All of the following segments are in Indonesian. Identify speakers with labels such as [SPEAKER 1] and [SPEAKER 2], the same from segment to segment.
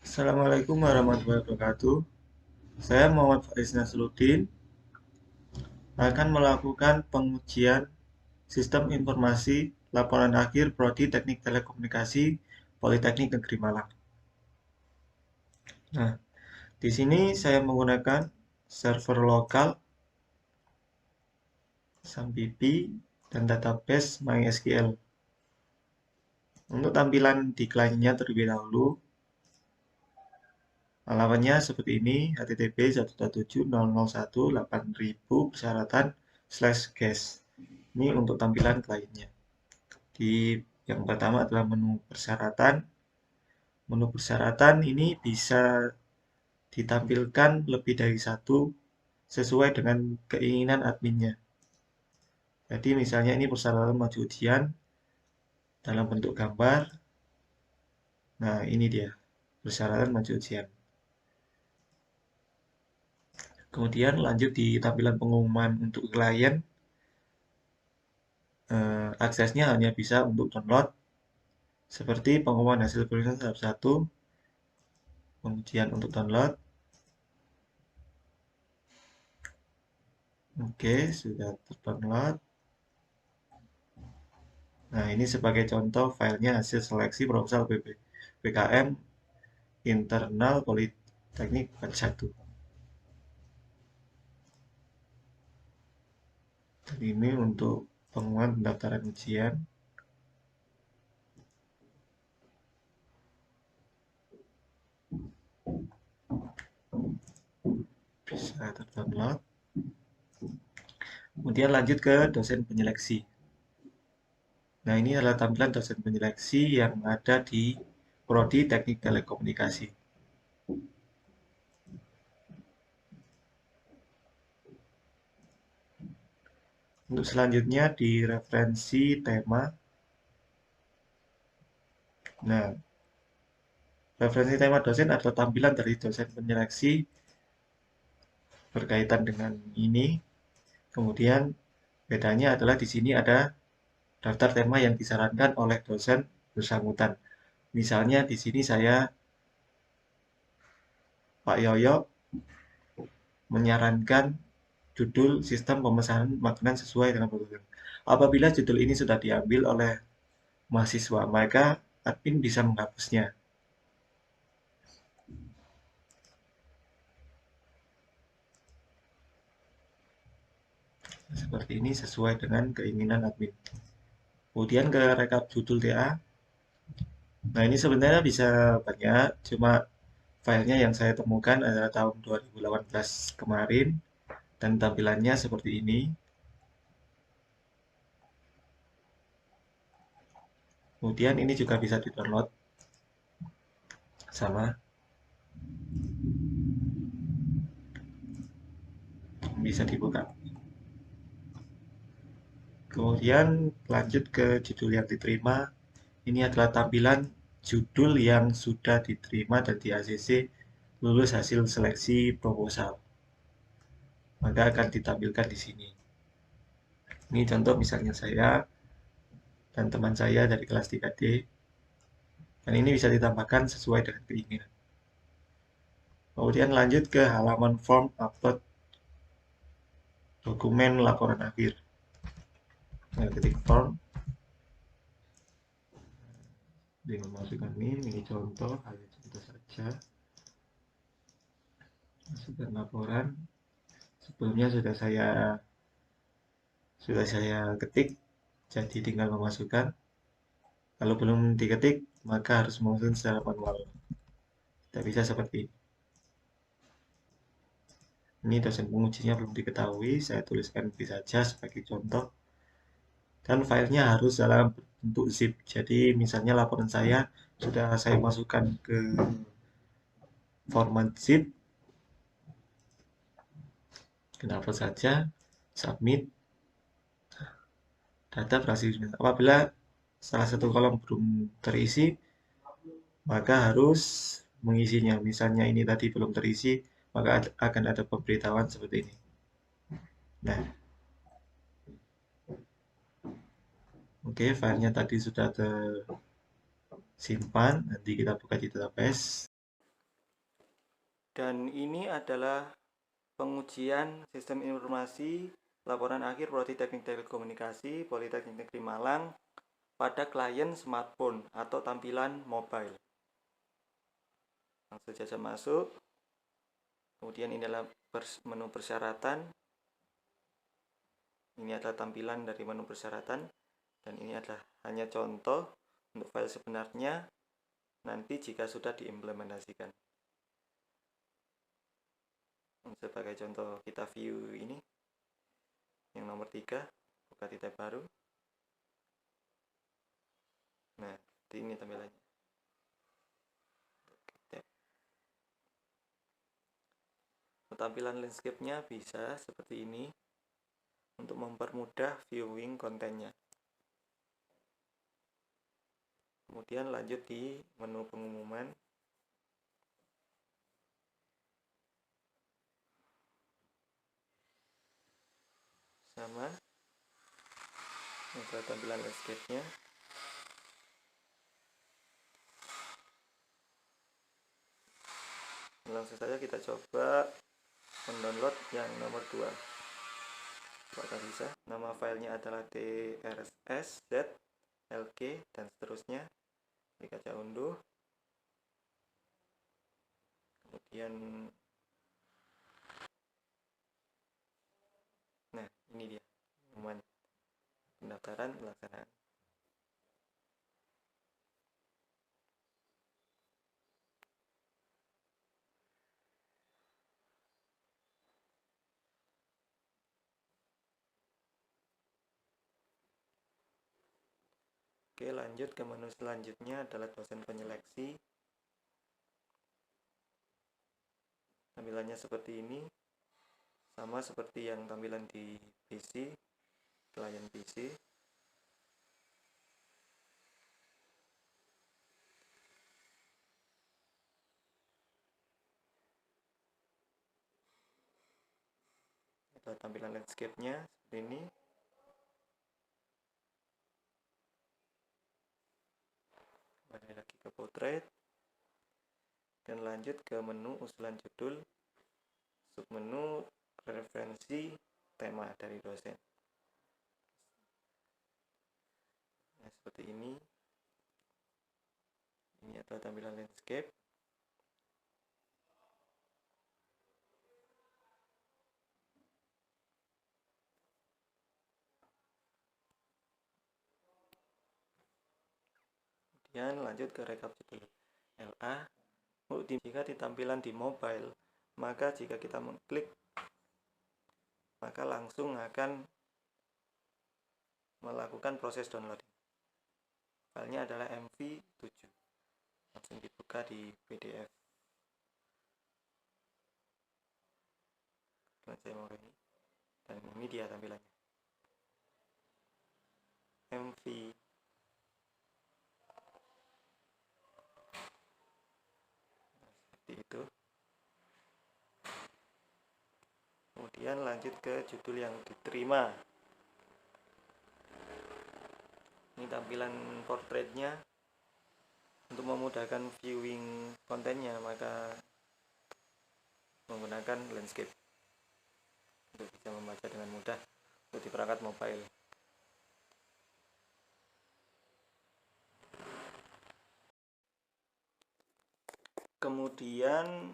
[SPEAKER 1] Assalamualaikum warahmatullahi wabarakatuh. Saya Muhammad Faiz Nasruddin akan melakukan pengujian sistem informasi laporan akhir Prodi Teknik Telekomunikasi Politeknik Negeri Malang. Nah, di sini saya menggunakan server lokal SAMPP dan database MySQL. Untuk tampilan di kliennya terlebih dahulu, alamatnya seperti ini, http://1.7.0.1.8000 persyaratan/guest. Ini untuk tampilan kliennya. Di yang pertama adalah menu persyaratan. Menu persyaratan ini bisa ditampilkan lebih dari satu sesuai dengan keinginan adminnya. Jadi misalnya ini persyaratan maju ujian dalam bentuk gambar. Nah, ini dia persyaratan maju ujian. Kemudian lanjut di tampilan pengumuman untuk klien. Aksesnya hanya bisa untuk download seperti pengumuman hasil pemeriksaan tahap 1, kemudian untuk download. Oke, sudah terdownload. Nah, ini sebagai contoh filenya hasil seleksi proposal PKM internal Politeknik 41. Dan ini untuk pengumuman pendaftaran ujian. Bisa terdownload. Kemudian lanjut ke dosen penyeleksi. Nah, ini adalah tampilan dosen penyeleksi yang ada di Prodi Teknik Telekomunikasi. Untuk selanjutnya di referensi tema. Nah, referensi tema dosen adalah tampilan dari dosen penyeleksi berkaitan dengan ini. Kemudian bedanya adalah di sini ada daftar tema yang disarankan oleh dosen bersangkutan. Misalnya di sini saya Pak Yoyo menyarankan judul sistem pemesanan makanan sesuai dengan program. Apabila judul ini sudah diambil oleh mahasiswa, maka admin bisa menghapusnya. Seperti ini sesuai dengan keinginan admin. Kemudian ke rekap judul TA. Nah, ini sebenarnya bisa banyak, cuma filenya yang saya temukan adalah tahun 2018 kemarin, dan tampilannya seperti ini. Kemudian ini juga bisa di-download. Sama. Bisa dibuka. Kemudian lanjut ke judul yang diterima. Ini adalah tampilan judul yang sudah diterima dan di ACC lulus hasil seleksi proposal. Maka akan ditampilkan di sini. Ini contoh misalnya saya dan teman saya dari kelas 3D. Dan ini bisa ditambahkan sesuai dengan keinginan. Kemudian lanjut ke halaman form upload dokumen laporan akhir. Nah, ketik form. Dengan masukkan ini contoh, hanya contoh saja. Masukkan laporan. Sebelumnya sudah saya ketik, jadi tinggal memasukkan. Kalau belum diketik, maka harus memasukkan secara manual. Tidak bisa seperti ini. Ini dosen pengujinya belum diketahui, saya tuliskan B saja sebagai contoh. Dan filenya harus dalam bentuk zip. Jadi misalnya laporan saya sudah saya masukkan ke format zip. Kenapa saja, submit. Data berhasil. Apabila salah satu kolom belum terisi, maka harus mengisinya. Misalnya ini tadi belum terisi, maka akan ada pemberitahuan seperti ini. Nah, oke, filenya tadi sudah tersimpan. Nanti kita buka di database.
[SPEAKER 2] Dan ini adalah pengujian sistem informasi laporan akhir Prodi Teknik Telekomunikasi Politeknik Negeri Malang pada klien smartphone atau tampilan mobile. Langsung saja masuk. Kemudian ini adalah menu persyaratan. Ini adalah tampilan dari menu persyaratan. Dan ini adalah hanya contoh untuk file sebenarnya nanti jika sudah diimplementasikan. Sebagai contoh kita view ini yang nomor 3, buka di tab baru. Nah, ini tampilannya. Tampilan landscape-nya bisa seperti ini untuk mempermudah viewing kontennya. Kemudian lanjut di menu pengumuman. Sama. Untuk tampilan landscape-nya. Langsung saja kita coba mendownload yang nomor 2. Apakah bisa? Nama filenya adalah DRSS, Z, LG, dan seterusnya. Klik aja unduh. Kemudian nah, ini dia pengumuman pendaftaran pelaksanaan. Oke, lanjut ke menu selanjutnya adalah dosen penyeleksi. Tampilannya seperti ini. Sama seperti yang tampilan di PC, klien PC. Itu tampilan landscape-nya seperti ini. Kembali lagi ke portrait. Dan lanjut ke menu usulan judul, submenu referensi tema dari dosen. Nah, seperti ini. Ini adalah tampilan landscape. Kemudian lanjut ke rekap judul LA. Jika di tampilan di mobile, maka jika kita mengklik, maka langsung akan melakukan proses downloading. Filenya adalah MV7. Langsung dibuka di PDF. Saya mau ini. Dan ini dia tampilannya. MV. Seperti itu. Kemudian lanjut ke judul yang diterima. Ini tampilan portraitnya. Untuk memudahkan viewing kontennya, maka menggunakan landscape untuk bisa membaca dengan mudah untuk di perangkat mobile. Kemudian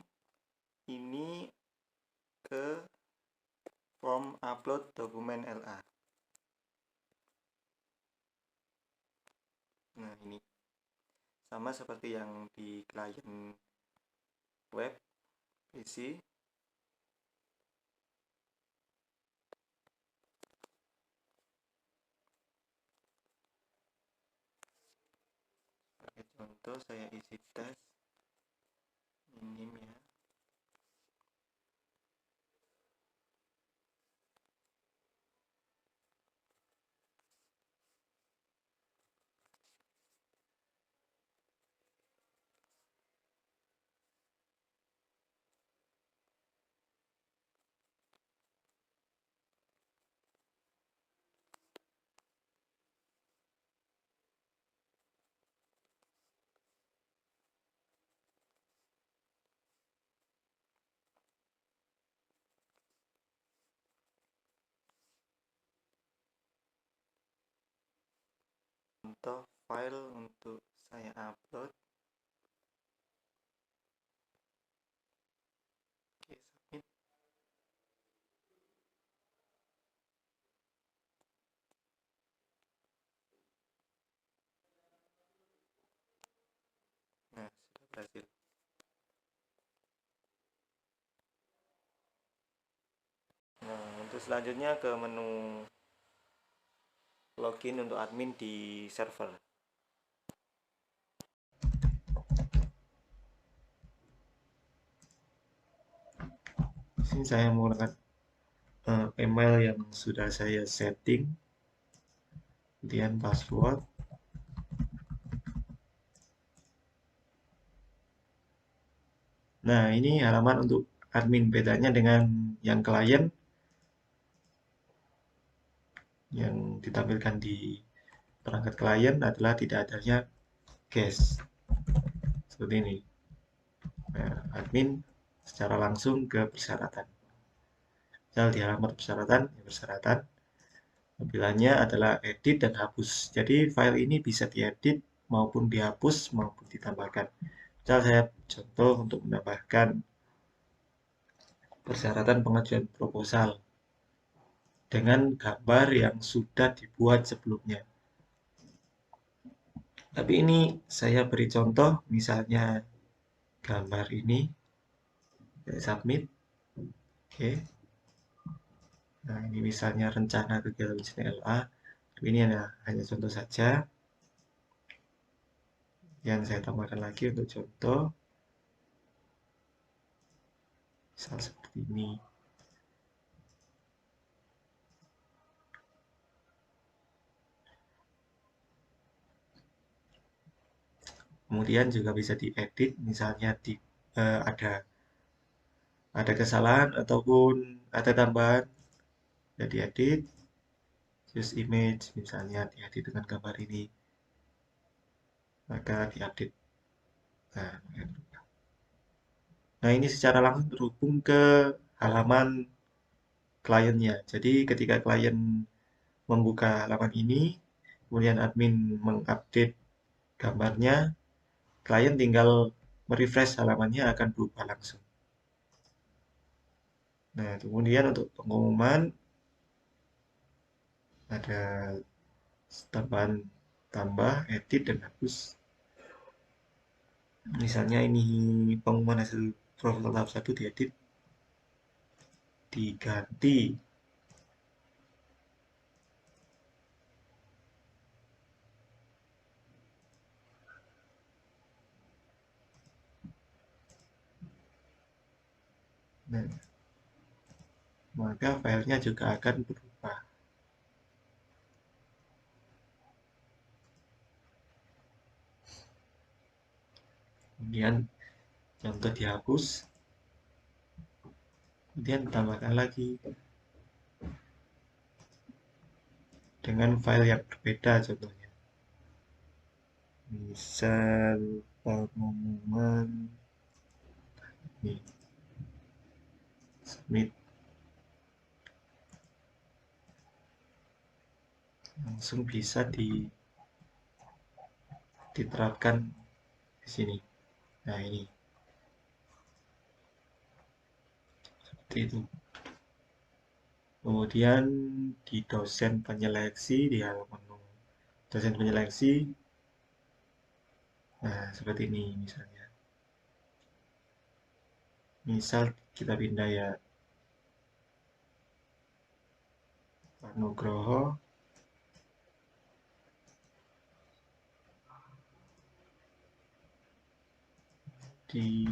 [SPEAKER 2] ini ke form upload dokumen LA. Nah, ini sama seperti yang di klien web PC. Sebagai contoh saya isi tes minim ya. foto file untuk saya upload. Oke, submit. Nah, sudah berhasil. Nah, untuk selanjutnya ke menu login untuk admin di server.
[SPEAKER 1] Di sini saya menggunakan email yang sudah saya setting, kemudian password. Nah, ini halaman untuk admin. Bedanya dengan yang klien yang ditampilkan di perangkat klien adalah tidak adanya guest. Seperti ini. Nah, admin secara langsung ke persyaratan. Misal di halaman persyaratan, persyaratan tampilannya adalah edit dan hapus. Jadi file ini bisa diedit maupun dihapus maupun ditambahkan. Misal saya contoh untuk menambahkan persyaratan pengajuan proposal dengan gambar yang sudah dibuat sebelumnya. Tapi ini saya beri contoh, misalnya gambar ini, saya submit. Oke. Nah, ini misalnya rencana kegiatan bisnis LA. Ini hanya contoh saja. Yang saya tambahkan lagi untuk contoh. Misal seperti ini. Kemudian juga bisa diedit, misalnya ada kesalahan ataupun ada tambahan, bisa diedit. Use image, misalnya diedit dengan gambar ini, maka diupdate. Nah, ini secara langsung terhubung ke halaman kliennya. Jadi ketika klien membuka halaman ini, kemudian admin mengupdate gambarnya, klien tinggal merefresh halamannya akan berubah langsung. Nah, kemudian untuk pengumuman ada tambahan tambah, edit, dan hapus. Misalnya ini pengumuman hasil profil tahap 1 diedit, diganti nah, maka filenya juga akan berubah. Kemudian contoh dihapus, kemudian tambahkan lagi dengan file yang berbeda contohnya. Misal pengumuman ini, submit, langsung bisa diterapkan di sini. Nah, ini seperti itu. Kemudian di dosen penyeleksi, di halaman dosen penyeleksi, nah seperti ini misalnya. Misal kita pindah ya, Pak Nugroho, di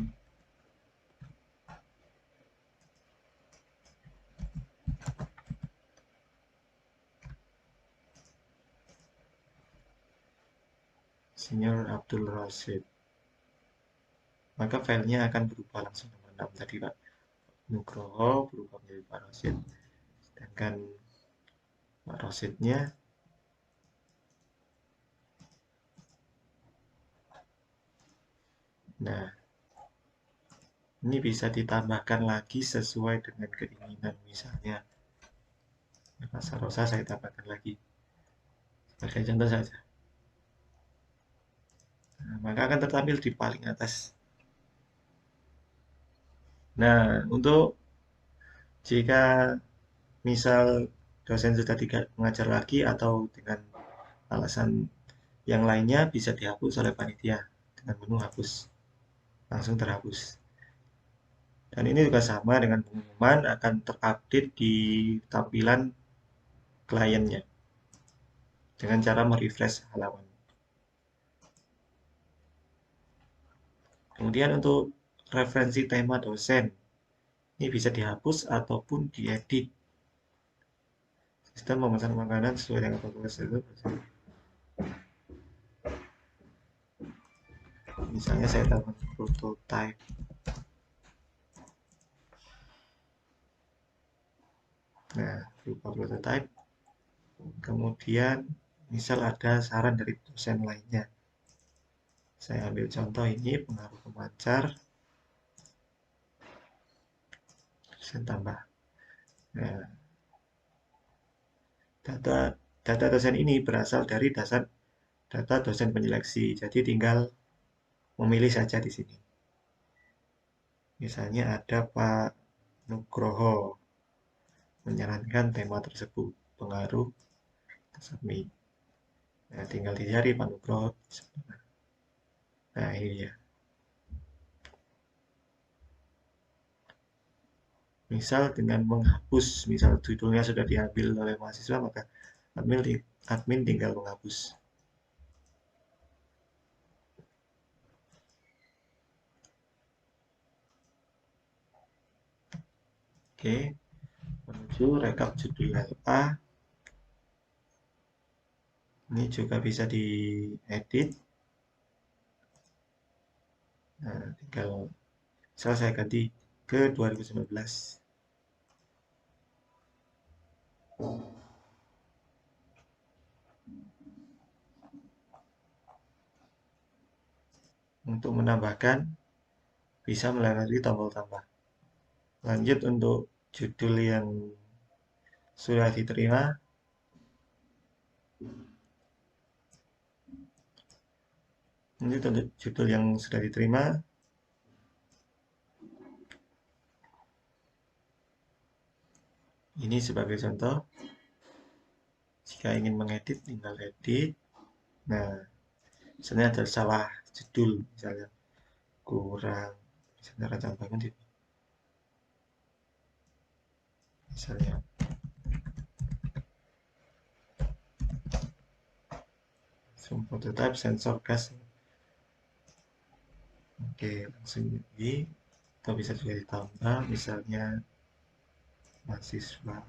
[SPEAKER 1] Senior Abdul Rasid, maka filenya akan berubah langsung teman-teman. Tadi Pak Nugroho berubah menjadi Pak Rasid, sedangkan Pak Rasidnya nah ini bisa ditambahkan lagi sesuai dengan keinginan. Misalnya Pak Sarosa saya tambahkan lagi sebagai contoh saja. Nah, maka akan tertampil di paling atas. Nah, untuk jika misal dosen sudah tidak mengajar lagi atau dengan alasan yang lainnya, bisa dihapus oleh panitia dengan menu hapus, langsung terhapus. Dan ini juga sama dengan pengumuman akan terupdate di tampilan kliennya dengan cara merefresh halaman. Kemudian untuk referensi tema dosen, ini bisa dihapus ataupun diedit. Sistem memesan makanan sesuai dengan protokol itu. Misalnya saya tambah prototype. Nah, berupa prototype. Kemudian, misal ada saran dari dosen lainnya. Saya ambil contoh ini, pengaruh pemancar. Dosen tambah. Nah, data dosen ini berasal dari data dosen penyeleksi. Jadi tinggal memilih saja di sini. Misalnya ada Pak Nugroho menyarankan tema tersebut, pengaruh submit. Nah, tinggal dicari Pak Nugroho. Nah, ini dia. Misal dengan menghapus, misal judulnya sudah diambil oleh mahasiswa, maka admin tinggal menghapus. Oke, menuju rekap judul LA. Ini juga bisa diedit. Nah, tinggal misal saya ganti ke 2019. Untuk menambahkan, bisa melalui tombol tambah. Lanjut untuk judul yang sudah diterima. Ini untuk judul yang sudah diterima. Ini sebagai contoh. Jika ingin mengedit, tinggal edit. Nah, misalnya ada salah judul, misalnya kurang, misalnya rancang bangun gitu. Misalnya zoom prototype sensor gas. Oke, langsung ini. Atau bisa juga ditambah, misalnya mahasiswa.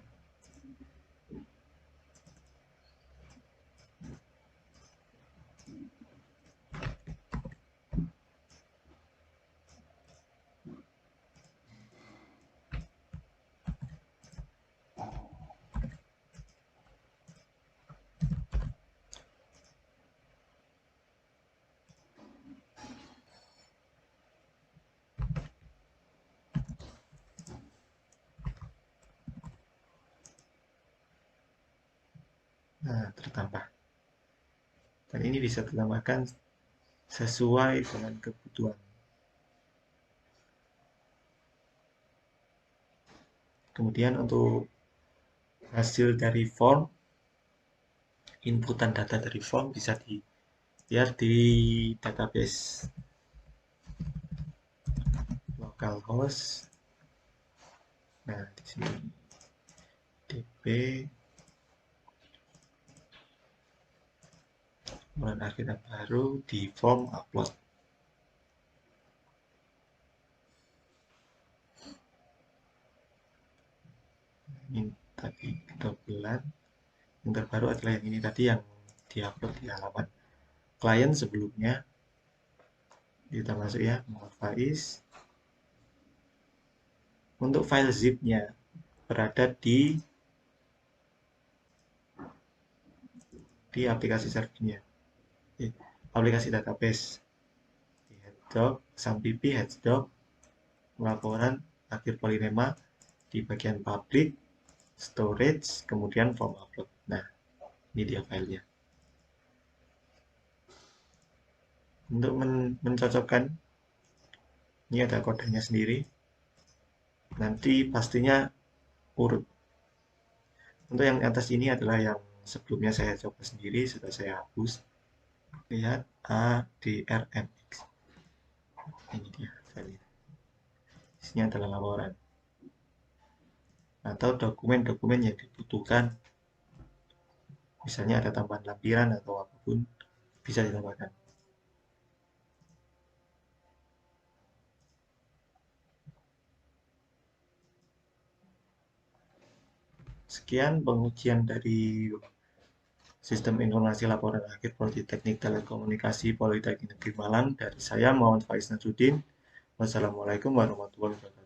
[SPEAKER 1] Nah, tertambah. Dan ini bisa ditambahkan sesuai dengan kebutuhan. Kemudian untuk hasil dari form, inputan data dari form bisa dilihat di database localhost. Nah, di sini db kemudian akhirnya baru di form upload. Ini tadi kita bulan. Yang terbaru adalah yang ini tadi yang diupload di halaman klien sebelumnya. Kita masuk ya, Faiz. Untuk file zip-nya berada di aplikasi servernya, aplikasi database. Di headdoc, sampipi, headdoc, laporan akhir polinema di bagian public, storage, kemudian form upload. Nah, ini dia filenya. Untuk mencocokkan, ini ada kodenya sendiri. Nanti pastinya urut. Untuk yang atas ini adalah yang sebelumnya saya coba sendiri, sudah saya hapus. Lihat ADRMX. Ini dia file. Isinya adalah laporan atau dokumen-dokumen yang dibutuhkan. Misalnya ada tambahan lampiran atau apapun, bisa ditambahkan. Sekian pengujian dari Sistem Informasi Laporan Akhir Prodi Teknik Telekomunikasi Politeknik Negeri Malang dari saya Muhammad Faiz Nasruddin. Wassalamualaikum warahmatullahi wabarakatuh.